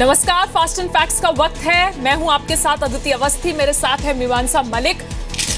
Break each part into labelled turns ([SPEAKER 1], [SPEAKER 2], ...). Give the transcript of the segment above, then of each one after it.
[SPEAKER 1] नमस्कार, fast and facts का वक्त है। मैं हूं आपके साथ अदिति अवस्थी, मेरे साथ है मीमांसा मलिक।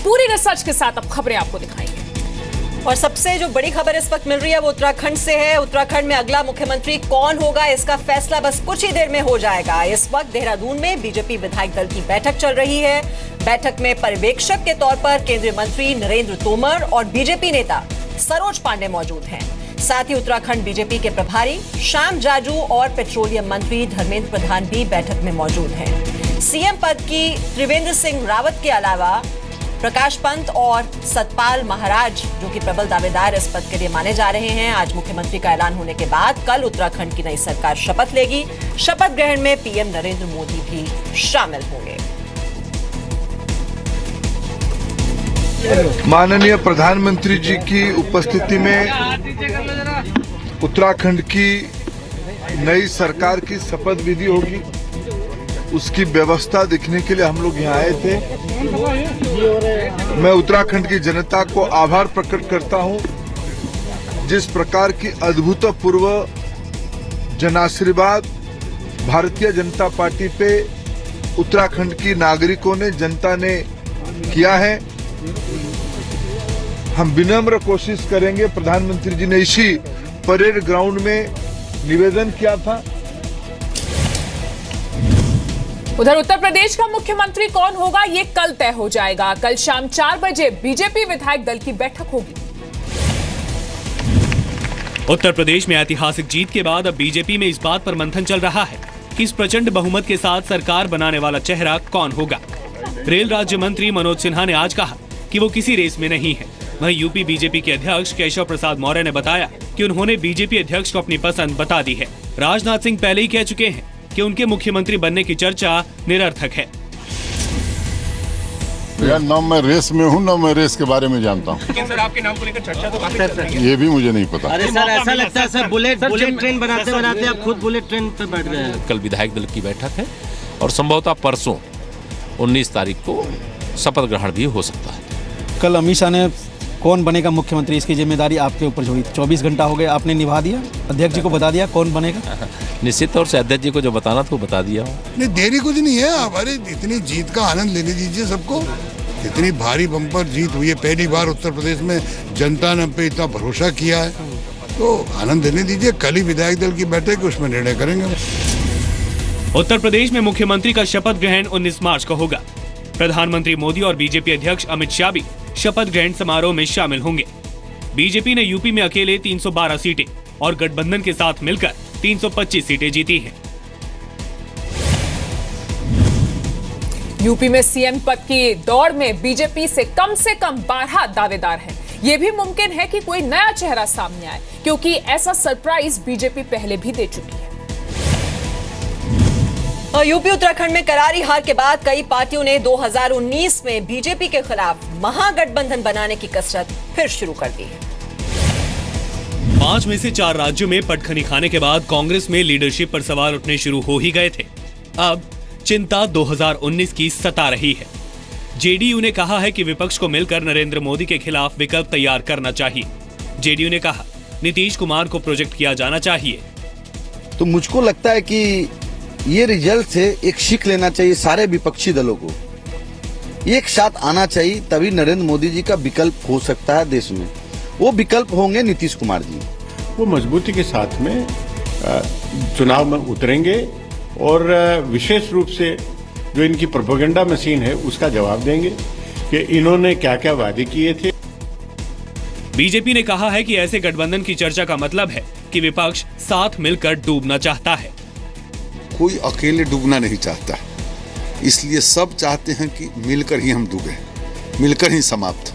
[SPEAKER 1] पूरी रिसर्च के साथ अब खबरें आपको दिखाएंगे।
[SPEAKER 2] और सबसे जो बड़ी खबर इस वक्त मिल रही है वो उत्तराखंड से है। उत्तराखंड में अगला मुख्यमंत्री कौन होगा, इसका फैसला बस कुछ ही देर में हो जाएगा। इस वक्त देहरादून में बीजेपी विधायक दल की बैठक चल रही है। बैठक में पर्यवेक्षक के तौर पर केंद्रीय मंत्री नरेंद्र तोमर और बीजेपी नेता सरोज पांडे मौजूद हैं। साथ ही उत्तराखंड बीजेपी के प्रभारी श्याम जाजू और पेट्रोलियम मंत्री धर्मेंद्र प्रधान भी बैठक में मौजूद हैं। सीएम पद की त्रिवेंद्र सिंह रावत के अलावा प्रकाश पंत और सतपाल महाराज, जो कि प्रबल दावेदार इस पद के लिए माने जा रहे हैं, आज मुख्यमंत्री का ऐलान होने के बाद कल उत्तराखंड की नई सरकार शपथ लेगी। शपथ ग्रहण में पीएम नरेंद्र मोदी भी शामिल होंगे।
[SPEAKER 3] माननीय प्रधानमंत्री जी की उपस्थिति में उत्तराखंड की नई सरकार की शपथ विधि होगी। उसकी व्यवस्था देखने के लिए हम लोग यहाँ आए थे। मैं उत्तराखंड की जनता को आभार प्रकट करता हूँ, जिस प्रकार की अभूतपूर्व जनाशीर्वाद भारतीय जनता पार्टी पे उत्तराखंड की नागरिकों ने, जनता ने किया है। हम विनम्र कोशिश करेंगे। प्रधानमंत्री जी ने इसी परेड ग्राउंड में निवेदन किया था।
[SPEAKER 1] उधर उत्तर प्रदेश का मुख्यमंत्री कौन होगा, ये कल तय हो जाएगा। कल शाम 4 बजे बीजेपी विधायक दल की बैठक होगी।
[SPEAKER 4] उत्तर प्रदेश में ऐतिहासिक जीत के बाद अब बीजेपी में इस बात पर मंथन चल रहा है कि इस प्रचंड बहुमत के साथ सरकार बनाने वाला चेहरा कौन होगा। रेल राज्य मंत्री मनोज सिन्हा ने आज कहा कि वो किसी रेस में नहीं है। वहीं यूपी बीजेपी के अध्यक्ष केशव प्रसाद मौर्य ने बताया कि उन्होंने बीजेपी अध्यक्ष को अपनी पसंद बता दी है। राजनाथ सिंह पहले ही कह चुके हैं कि उनके मुख्यमंत्री बनने की चर्चा निरर्थक है।
[SPEAKER 5] यार, न मैं रेस में हूँ, न मैं रेस के बारे में जानता हूँ।
[SPEAKER 6] लेकिन सर, आपके नाम को लेकर चर्चा तो काफी चल रही है।
[SPEAKER 5] ये भी मुझे नहीं पता।
[SPEAKER 7] अरे सर, ऐसा लगता है सर बुलेट ट्रेन बनाते आप खुद बुलेट ट्रेन पे बैठ गए हैं।
[SPEAKER 8] कल विधायक दल की बैठक है और संभवतः परसों 19 तारीख को शपथ ग्रहण भी हो सकता है।
[SPEAKER 9] कल अमित शाह ने कौन बनेगा मुख्यमंत्री, इसकी जिम्मेदारी आपके ऊपर छोड़ी। 24 घंटा हो गए, आपने निभा दिया। अध्यक्ष जी को बता दिया कौन बनेगा।
[SPEAKER 8] निश्चित तौर से अध्यक्ष जी को जो बताना था वो बता दिया।
[SPEAKER 10] नहीं, देरी कुछ नहीं है। हमारे इतनी जीत का आनंद लेने दीजिए सबको। इतनी भारी बम्पर जीत हुई है, पहली बार उत्तर प्रदेश में जनता ने हम पे इतना भरोसा किया है, तो आनंद लेने दीजिए। कल ही विधायक दल की बैठक है, उसमें निर्णय करेंगे।
[SPEAKER 4] उत्तर प्रदेश में मुख्यमंत्री का शपथ ग्रहण 19 मार्च को होगा। प्रधानमंत्री मोदी और बीजेपी अध्यक्ष अमित शाह भी शपथ ग्रहण समारोह में शामिल होंगे। बीजेपी ने यूपी में अकेले 312 सीटें और गठबंधन के साथ मिलकर 325 सीटें जीती हैं।
[SPEAKER 1] यूपी में सीएम पद की दौड़ में बीजेपी से कम 12 दावेदार हैं। ये भी मुमकिन है कि कोई नया चेहरा सामने आए, क्योंकि ऐसा सरप्राइज बीजेपी पहले भी दे चुकी है।
[SPEAKER 2] यूपी उत्तराखंड में करारी हार के बाद कई पार्टियों ने 2019 में बीजेपी के खिलाफ महागठबंधन बनाने की कसरत फिर शुरू कर दी है।
[SPEAKER 4] 5 में से 4 राज्यों में पटखनी खाने के बाद कांग्रेस में लीडरशिप पर सवाल उठने शुरू हो ही गए थे। अब चिंता 2019 की सता रही है। जेडीयू ने कहा है कि विपक्ष को मिलकर नरेंद्र मोदी के खिलाफ विकल्प तैयार करना चाहिए। जेडीयू ने कहा नीतीश कुमार को प्रोजेक्ट किया जाना चाहिए।
[SPEAKER 11] तो मुझको लगता है कि ये रिजल्ट से एक सीख लेना चाहिए सारे विपक्षी दलों को। एक साथ आना चाहिए, तभी नरेंद्र मोदी जी का विकल्प हो सकता है देश में। वो विकल्प होंगे नीतीश कुमार जी।
[SPEAKER 5] वो मजबूती के साथ में चुनाव में उतरेंगे और विशेष रूप से जो इनकी प्रोपेगेंडा मशीन है उसका जवाब देंगे कि इन्होंने क्या क्या वादे किए थे।
[SPEAKER 4] बीजेपी ने कहा है कि ऐसे गठबंधन की चर्चा का मतलब है कि विपक्ष साथ मिलकर डूबना चाहता है।
[SPEAKER 12] कोई अकेले डूबना नहीं चाहता, इसलिए सब चाहते हैं कि मिलकर ही हम डूबे, मिलकर ही समाप्त।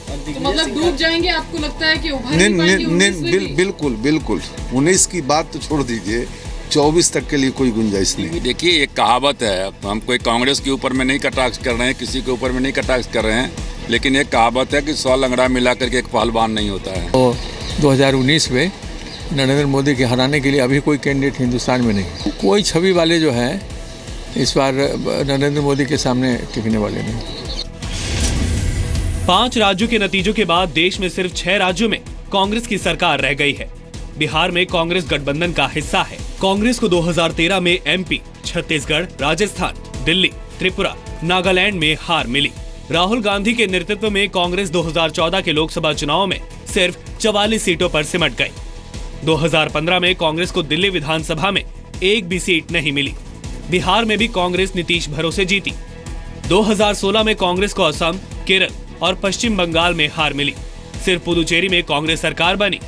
[SPEAKER 13] तो मतलब डूब जाएंगे आपको लगता है कि उभर नहीं पाएंगे?
[SPEAKER 12] बिल्कुल बिल्कुल। 19 की बात तो छोड़ दीजिए, 24 तक के लिए कोई गुंजाइश नहीं।
[SPEAKER 14] देखिए, एक कहावत है, हम कोई कांग्रेस के ऊपर में नहीं कटाक्ष कर रहे हैं, किसी के ऊपर में नहीं कटाक्ष कर रहे हैं, लेकिन एक कहावत है कि 100 लंगड़ा मिला करके एक पहलवान नहीं होता है।
[SPEAKER 15] तो 2019 में नरेंद्र मोदी के हराने के लिए अभी कोई कैंडिडेट हिंदुस्तान में नहीं। कोई छवि वाले जो हैं इस बार नरेंद्र मोदी के सामने टिकने वाले नहीं।
[SPEAKER 4] 5 राज्यों के नतीजों के बाद देश में सिर्फ 6 राज्यों में कांग्रेस की सरकार रह गई है। बिहार में कांग्रेस गठबंधन का हिस्सा है। कांग्रेस को 2013 में एमपी, छत्तीसगढ़, राजस्थान, दिल्ली, त्रिपुरा, नागालैंड में हार मिली। राहुल गांधी के नेतृत्व में कांग्रेस 2014 के लोकसभा चुनाव में सिर्फ 44 सीटों पर सिमट गई। 2015 में कांग्रेस को दिल्ली विधानसभा में एक भी सीट नहीं मिली। बिहार में भी कांग्रेस नीतीश भरोसे जीती। 2016 में कांग्रेस को असम, केरल और पश्चिम बंगाल में हार मिली। सिर्फ पुदुचेरी में कांग्रेस सरकार बनी।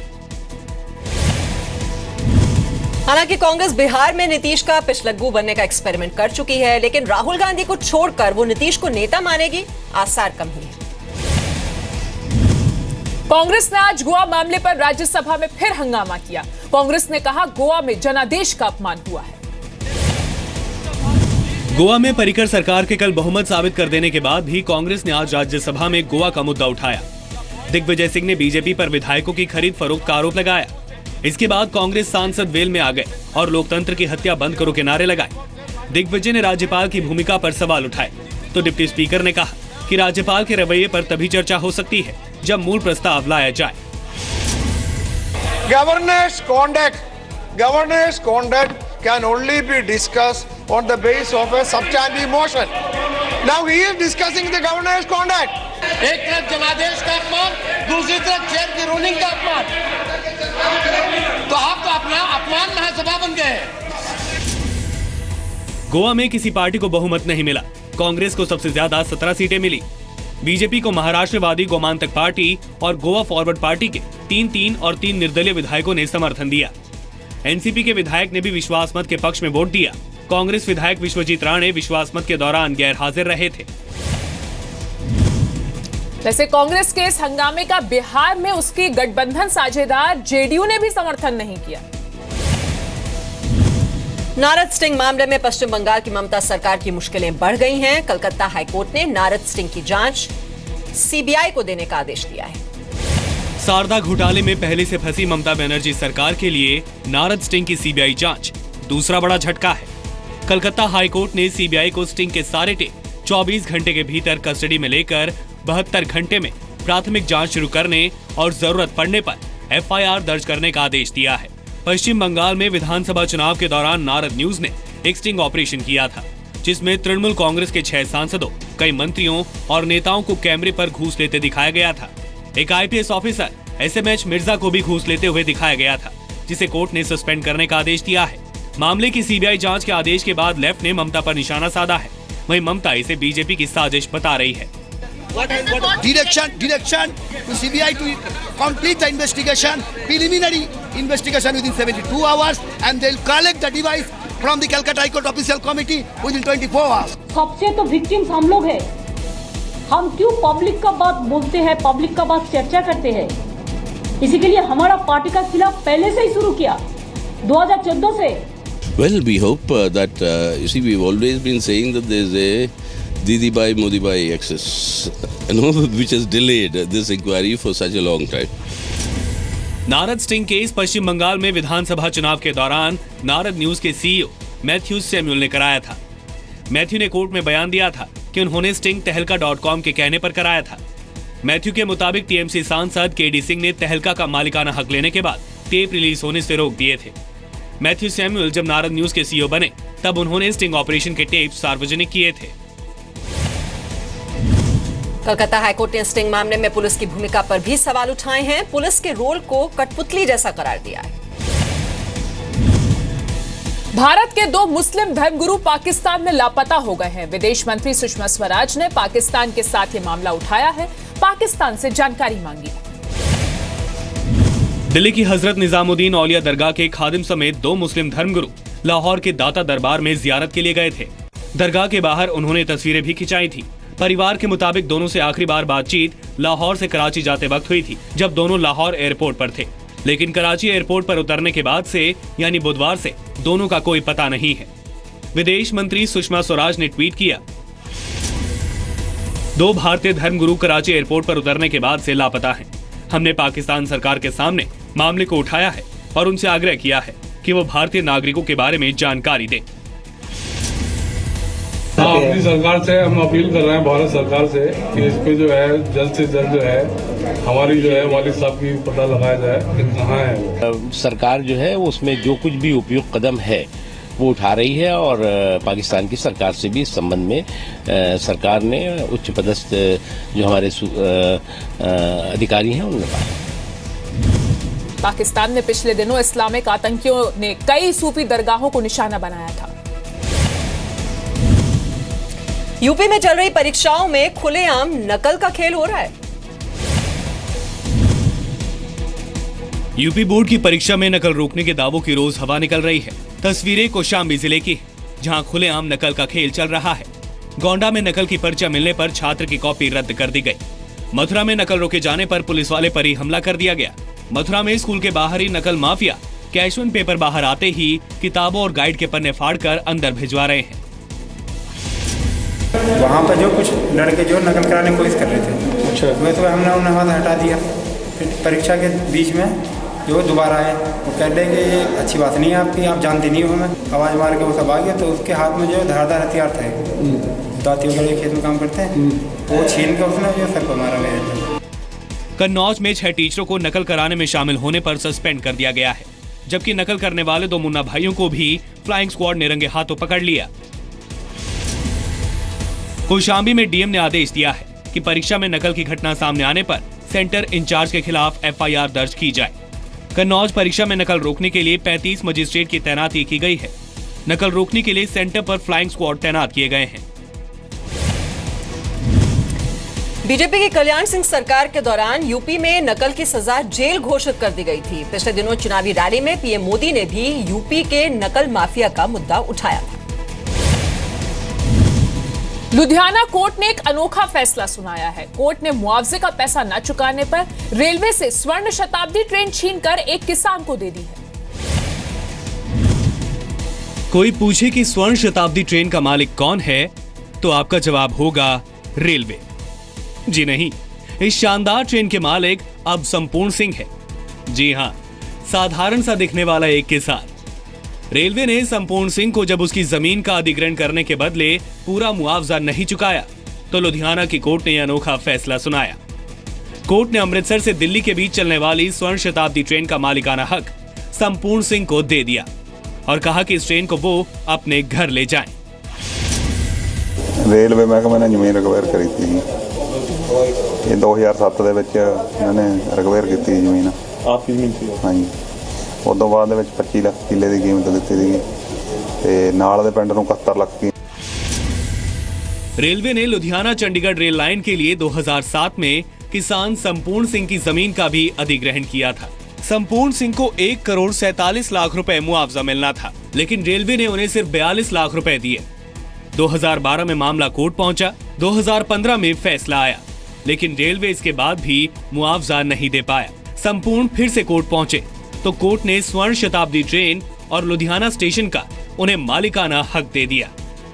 [SPEAKER 2] हालांकि कांग्रेस बिहार में नीतीश का पिछलग्गू बनने का एक्सपेरिमेंट कर चुकी है, लेकिन राहुल गांधी को छोड़कर वो नीतीश को नेता मानेगी, आसार कम ही है।
[SPEAKER 1] कांग्रेस ने आज गोवा मामले पर राज्यसभा में फिर हंगामा किया। कांग्रेस ने कहा गोवा में जनादेश का अपमान हुआ है।
[SPEAKER 4] गोवा में पर्रिकर सरकार के कल बहुमत साबित कर देने के बाद भी कांग्रेस ने आज राज्यसभा में गोवा का मुद्दा उठाया। दिग्विजय सिंह ने बीजेपी पर विधायकों की खरीद फरोख्त का आरोप लगाया। इसके बाद कांग्रेस सांसद वेल में आ गए और लोकतंत्र की हत्या बंद करो के नारे लगाए। दिग्विजय ने राज्यपाल की भूमिका पर सवाल उठाए तो डिप्टी स्पीकर ने कहा कि राज्यपाल के रवैये पर तभी चर्चा हो सकती है जब मूल प्रस्ताव लाया जाए।
[SPEAKER 6] Governance conduct can only be discussed on the basis of a substantive motion. Now he is discussing the governance conduct. एक तरफ जनादेश का अपमान, दूसरी तरफ चेयर की रूलिंग का अपमान। तो आप तो अपना अपमान महासभा बन गए।
[SPEAKER 4] गोवा में किसी पार्टी को बहुमत नहीं मिला। कांग्रेस को सबसे ज्यादा 17 सीटें मिली। बीजेपी को महाराष्ट्रवादी गोमांतक पार्टी और गोवा फॉरवर्ड पार्टी के 3 और 3 निर्दलीय विधायकों ने समर्थन दिया। एनसीपी के विधायक ने भी विश्वास मत के पक्ष में वोट दिया। कांग्रेस विधायक विश्वजीत राणे विश्वास मत के दौरान गैर हाजिर रहे थे।
[SPEAKER 1] वैसे कांग्रेस के इस हंगामे का बिहार में उसकी गठबंधन साझेदार जेडीयू ने भी समर्थन नहीं किया।
[SPEAKER 2] नारद स्टिंग मामले में पश्चिम बंगाल की ममता सरकार की मुश्किलें बढ़ गई हैं। कलकत्ता हाईकोर्ट ने नारद स्टिंग की जांच सीबीआई को देने का आदेश दिया है।
[SPEAKER 4] शारदा घोटाले में पहले से फंसी ममता बनर्जी सरकार के लिए नारद स्टिंग की सीबीआई जांच दूसरा बड़ा झटका है। कलकत्ता हाईकोर्ट ने सीबीआई को स्टिंग के सारे टेप 24 घंटे के भीतर कस्टडी में लेकर 72 घंटे में प्राथमिक जांच शुरू करने और जरूरत पड़ने पर एफआईआर दर्ज करने का आदेश दिया है। पश्चिम बंगाल में विधानसभा चुनाव के दौरान नारद न्यूज ने एक स्टिंग ऑपरेशन किया था, जिसमें तृणमूल कांग्रेस के 6 सांसदों, कई मंत्रियों और नेताओं को कैमरे पर घूस लेते दिखाया गया था। एक आईपीएस ऑफिसर एसएमएच मिर्जा को भी घूस लेते हुए दिखाया गया था, जिसे कोर्ट ने सस्पेंड करने का आदेश दिया है। मामले की सीबीआई जांच के आदेश के बाद लेफ्ट ने ममता पर निशाना साधा है। वहीं ममता इसे बीजेपी की साजिश बता रही है।
[SPEAKER 16] Direction to CBI to complete the investigation, preliminary investigation within 72 hours, and they'll collect the device from the Calcutta High Court Official Committee within 24 hours.
[SPEAKER 17] सबसे तो विक्टिम्स हम लोग हैं। हम क्यों पब्लिक का बात बोलते हैं, पब्लिक का बात चर्चा करते हैं? इसी के लिए हमारा पार्टी का खिलाफ पहले से ही शुरू किया 2014 से।
[SPEAKER 18] Well, we hope that you see, we've always been saying that there's a Didi Bhai, Modi Bhai access, which has delayed this inquiry for such a long time.
[SPEAKER 4] Narada sting case Paschim Bengal में विधानसभा चुनाव के दौरान नारद न्यूज के CEO Matthew Samuel ने कराया था। Matthew ने कोर्ट में बयान दिया था कि उन्होंने स्टिंग तहलका.com के कहने पर कराया था। मैथ्यू के मुताबिक टीएमसी सांसद केडी सिंह ने तहलका का मालिकाना हक लेने के बाद टेप रिलीज होने से रोक दिए थे। मैथ्यू सैमुअल जब नारद न्यूज के सीईओ बने तब उन्होंने स्टिंग ऑपरेशन के टेप सार्वजनिक किए थे।
[SPEAKER 2] कलकत्ता हाईकोर्ट ने स्टिंग मामले में पुलिस की भूमिका पर भी सवाल उठाए हैं। पुलिस के रोल को कठपुतली जैसा करार दिया है।
[SPEAKER 1] भारत के 2 मुस्लिम धर्मगुरु पाकिस्तान में लापता हो गए हैं। विदेश मंत्री सुषमा स्वराज ने पाकिस्तान के साथ ये मामला उठाया है, पाकिस्तान से जानकारी मांगी।
[SPEAKER 4] दिल्ली की हजरत निजामुद्दीन औलिया दरगाह के खादिम समेत 2 मुस्लिम धर्मगुरु लाहौर के दाता दरबार में जियारत के लिए गए थे। दरगाह के बाहर उन्होंने तस्वीरें भी खिंचाई थी। परिवार के मुताबिक दोनों से आखिरी बार बातचीत लाहौर से कराची जाते वक्त हुई थी, जब दोनों लाहौर एयरपोर्ट पर थे। लेकिन कराची एयरपोर्ट पर उतरने के बाद से यानी बुधवार से दोनों का कोई पता नहीं है। विदेश मंत्री सुषमा स्वराज ने ट्वीट किया, 2 भारतीय धर्मगुरु कराची एयरपोर्ट पर उतरने के बाद से लापता हैं। हमने पाकिस्तान सरकार के सामने मामले को उठाया है और उनसे आग्रह किया है कि वो भारतीय नागरिकों के बारे में जानकारी दें।
[SPEAKER 19] अपनी सरकार से हम अपील कर रहे हैं, भारत सरकार से, कि इस पे जो है जल्द से जल्द जो है हमारी जो है वालिद साहब की पता लगाया जाए कि कहाँ है।
[SPEAKER 20] सरकार जो है उसमें जो कुछ भी उपयुक्त कदम है वो उठा रही है और पाकिस्तान की सरकार से भी इस संबंध में सरकार ने उच्च पदस्थ जो हमारे अधिकारी हैं उन्होंने कहा।
[SPEAKER 1] पाकिस्तान ने पिछले दिनों इस्लामिक आतंकियों ने कई सूफी दरगाहों को निशाना बनाया था।
[SPEAKER 2] यूपी में चल रही परीक्षाओं में खुलेआम नकल का खेल हो रहा है।
[SPEAKER 4] यूपी बोर्ड की परीक्षा में नकल रोकने के दावों की रोज हवा निकल रही है। तस्वीरें कौशाम्बी जिले की, जहां खुलेआम नकल का खेल चल रहा है। गोंडा में नकल की पर्चा मिलने पर छात्र की कॉपी रद्द कर दी गई। मथुरा में नकल रोके जाने पर पुलिस वाले पर ही हमला कर दिया गया। मथुरा में स्कूल के बाहर ही नकल माफिया कैशवन पेपर बाहर आते ही किताबों और गाइड के पन्ने फाड़कर अंदर भिजवा रहे हैं।
[SPEAKER 21] वहाँ पर जो कुछ लड़के जो नकल कराने की कोशिश कर रहे थे, अच्छा, तो हमने उन्हें हाथ हटा दिया। फिर परीक्षा के बीच में जो दोबारा आए वो कह रहे कि ये अच्छी बात नहीं है आपकी, आप जानते नहीं हो हमें। आवाज़ मार के वो सब आ गया, तो उसके हाथ में जो धारदार हथियार थे, दाती वगैरह खेत में काम करते हैं, वो छीन के उसने जो सर को मारा मेरे।
[SPEAKER 4] कन्नौज में 6 टीचरों को नकल कराने में शामिल होने पर सस्पेंड कर दिया गया है, जबकि नकल करने वाले 2 मुन्ना भाइयों को भी फ्लाइंग स्क्वाड ने रंगे हाथों पकड़ लिया। कौशाम्बी में डीएम ने आदेश दिया है कि परीक्षा में नकल की घटना सामने आने पर सेंटर इंचार्ज के खिलाफ एफआईआर दर्ज की जाए। कन्नौज परीक्षा में नकल रोकने के लिए 35 मजिस्ट्रेट की तैनाती की गई है। नकल रोकने के लिए सेंटर पर फ्लाइंग स्क्वाड तैनात किए गए हैं।
[SPEAKER 2] बीजेपी की कल्याण सिंह सरकार के दौरान यूपी में नकल की सजा जेल घोषित कर दी गई थी। पिछले दिनों चुनावी रैली में पीएम मोदी ने भी यूपी के नकल माफिया का मुद्दा उठाया था।
[SPEAKER 1] लुधियाना कोर्ट ने एक अनोखा फैसला सुनाया है। कोर्ट ने मुआवजे का पैसा न चुकाने पर रेलवे से स्वर्ण शताब्दी ट्रेन छीनकर एक किसान को दे दी है।
[SPEAKER 4] कोई पूछे कि स्वर्ण शताब्दी ट्रेन का मालिक कौन है, तो आपका जवाब होगा रेलवे। जी नहीं, इस शानदार ट्रेन के मालिक अब संपूर्ण सिंह है। जी हां, साधारण सा दिखने वाला एक किसान। रेलवे ने संपूर्ण सिंह को जब उसकी जमीन का अधिग्रहण करने के बदले पूरा मुआवजा नहीं चुकाया, तो लुधियाना की कोर्ट ने अनोखा फैसला सुनाया। कोर्ट ने अमृतसर से दिल्ली के बीच चलने वाली स्वर्ण शताब्दी ट्रेन का मालिकाना हक संपूर्ण सिंह को दे दिया और कहा कि इस ट्रेन को वो अपने घर ले जाएं।
[SPEAKER 22] रेलवे महकमे ने जमीन रिकवायर करी थी। ये 2007 ਦੇ ਵਿੱਚ ਇਹਨਾਂ ਨੇ ਰਿਕਵਾਇਰ ਕੀਤੀ ਜ਼ਮੀਨ। ਆਪਕੀ ਜ਼ਮੀਨ ਸੀ? ਹਾਂਜੀ। ਉਦੋਂ ਬਾਅਦ ਦੇ ਵਿੱਚ 25 ਲੱਖ ਕਿੱਲੇ ਦੀ ਕੀਮਤ ਦਿੱਤੀ ਸੀਗੀ ਤੇ ਨਾਲ ਦੇ ਪਿੰਡ ਨੂੰ 71 ਲੱਖ ਦੀ।
[SPEAKER 4] रेलवे ने लुधियाना चंडीगढ़ रेल लाइन के लिए 2007 में किसान संपूर्ण सिंह की जमीन का भी अधिग्रहण किया था। संपूर्ण सिंह को 1 करोड़ 47 लाख रुपए मुआवजा मिलना था, लेकिन रेलवे ने उन्हें सिर्फ 42 लाख रुपए दिए। 2012 में मामला कोर्ट पहुंचा। 2015 में फैसला आया, लेकिन रेलवे इसके बाद भी मुआवजा नहीं दे पाया। संपूर्ण फिर से कोर्ट पहुंचे तो कोर्ट ने स्वर्ण शताब्दी ट्रेन और लुधियाना स्टेशन का उन्हें मालिकाना हक दे दिया।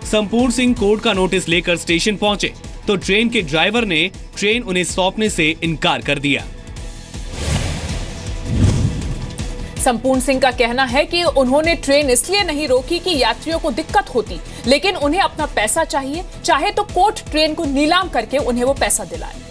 [SPEAKER 4] संपूर्ण सिंह कोर्ट का नोटिस लेकर स्टेशन पहुंचे तो ट्रेन के ड्राइवर ने ट्रेन उन्हें सौंपने से इनकार कर दिया।
[SPEAKER 1] संपूर्ण सिंह का कहना है कि उन्होंने ट्रेन इसलिए नहीं रोकी कि यात्रियों को दिक्कत होती, लेकिन उन्हें अपना पैसा चाहिए, चाहे तो कोर्ट ट्रेन को नीलाम करके उन्हें वो पैसा दिलाए।